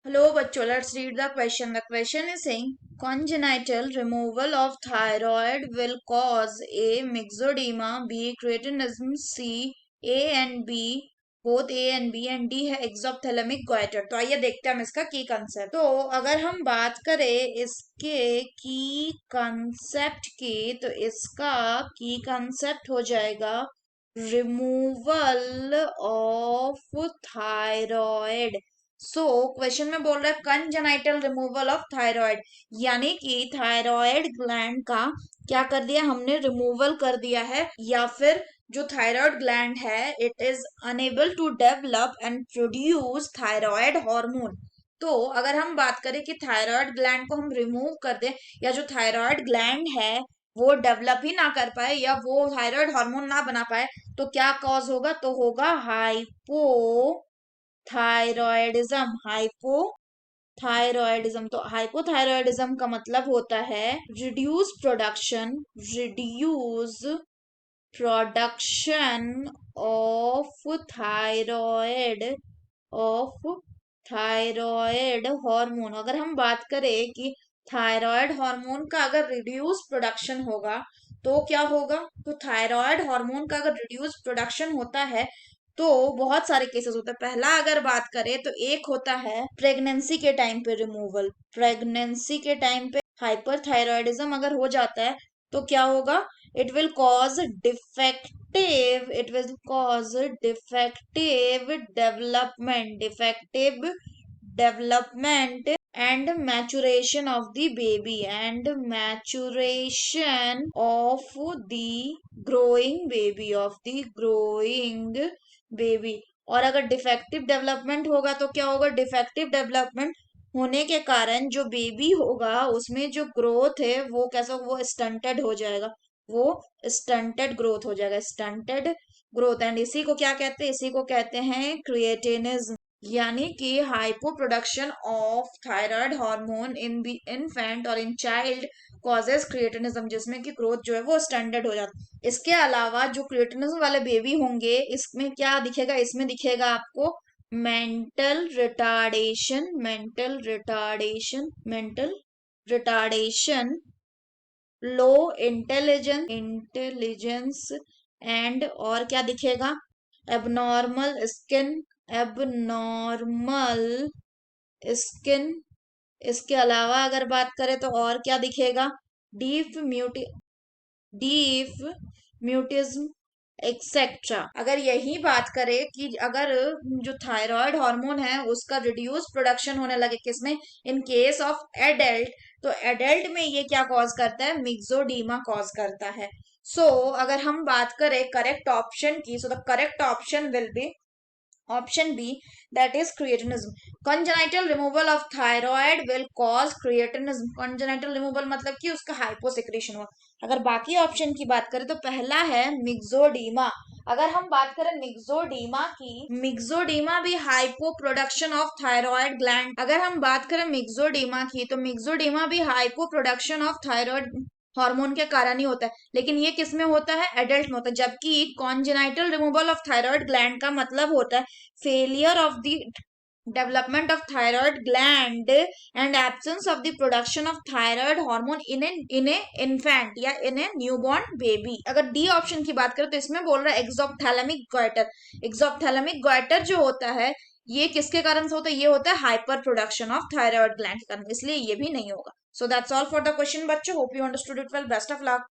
Hello, bachcho. Let's read the question. The question is saying congenital removal of thyroid will cause A. Myxedema, B. Cretinism, C. A and B, both A and B, and D है exophthalmic goiter. तो आइए देखते हैं हम इसका की concept. तो अगर हम बात करें इसके की कंसेप्ट की, तो इसका की कंसेप्ट हो जाएगा removal of thyroid. So question में बोल रहा है कंजेनाइटल रिमूवल ऑफ थायराइड, यानी कि थायराइड ग्लैंड का क्या कर दिया हमने, रिमूवल कर दिया है, या फिर जो थायराइड ग्लैंड है it is enable to develop and produce thyroid hormone. तो अगर हम बात करें कि थायराइड ग्लैंड को हम रिमूव कर दें, या जो थायराइड ग्लैंड है वो डेवलप ही ना कर पाए या वो थायराइड हार्मोन ना बना पाए, तो क्या कॉज होगा, तो होगा हाइपो थायरॉयडिज्म। हाइपोथायरॉयडिज्म, तो हाइपोथायरॉयडिज्म का मतलब होता है reduce production of thyroid of thyroid hormone. अगर हम बात करें कि थायरॉयड हार्मोन का अगर रिड्यूस प्रोडक्शन होगा तो क्या होगा, तो थायरॉयड हार्मोन का अगर रिड्यूस प्रोडक्शन होता है तो बहुत सारे केसेस होते हैं। पहला अगर बात करें तो एक होता है प्रेगनेंसी के टाइम पे रिमूवल। प्रेगनेंसी के टाइम पे हाइपरथायरॉयडिज्म अगर हो जाता है तो क्या होगा, it will cause defective and maturation of the baby and maturation of the growing baby। और अगर डिफेक्टिव डेवलपमेंट होगा तो क्या होगा, डिफेक्टिव डेवलपमेंट होने के कारण जो बेबी होगा उसमें जो ग्रोथ है वो कैसा, वो स्टंटेड हो जाएगा, वो स्टंटेड ग्रोथ हो जाएगा, स्टंटेड ग्रोथ। एंड इसी को क्या कहते हैं, इसी को कहते हैं क्रिएटिनिज्म, यानी कि hypo production of thyroid hormone in the infant और इन चाइल्ड कॉजेज क्रिएटिनिज्म, जिसमें कि ग्रोथ जो है वो स्टैंडर्ड हो जाता है। इसके अलावा जो क्रिएटिनिज्म वाले बेबी होंगे इसमें क्या दिखेगा, इसमें दिखेगा आपको mental retardation low intelligence and और क्या दिखेगा, एबनॉर्मल स्किन। इसके अलावा अगर बात करें तो और क्या दिखेगा, डीप डीप म्यूटिज्म एक्सेट्रा। अगर यही बात करें कि अगर जो थायराइड हार्मोन है उसका रिड्यूस प्रोडक्शन होने लगे किसमें, इन केस ऑफ एडल्ट, तो एडल्ट में ये क्या कॉज करता है, मिक्सोडीमा कॉज करता है। सो अगर हम बात करें करेक्ट ऑप्शन की, so the correct option will be option B, that is creatinism। congenital removal of thyroid will cause creatinism। congenital removal मतलब कि उसका हाइपोसेक्रेशन हुआ। अगर बाकी ऑप्शन की बात करें तो पहला है मिक्सोडीमा। अगर हम बात करें मिक्सोडीमा की, मिक्सोडीमा भी hypo production of thyroid gland. अगर हम बात करें मिक्सोडीमा की तो मिक्सोडीमा भी hypo production of thyroid hormone के कारण ही होता है, लेकिन ये किस में होता है, एडल्ट में होता है। जबकि congenital removal of thyroid gland का मतलब होता है failure of the development of thyroid gland and absence of the production of thyroid hormone in a infant या in a newborn baby। अगर डी ऑप्शन की बात करें तो इसमें बोल रहा है एक्सोप्थैलेमिक गोइटर। एक्सोप्थैलेमिक गोइटर जो होता है ये किसके कारण से होता है, ये होता है hyper production of thyroid gland के कारण, इसलिए ये भी नहीं होगा। So that's all for the question बच्चों, hope you understood it well, best of luck.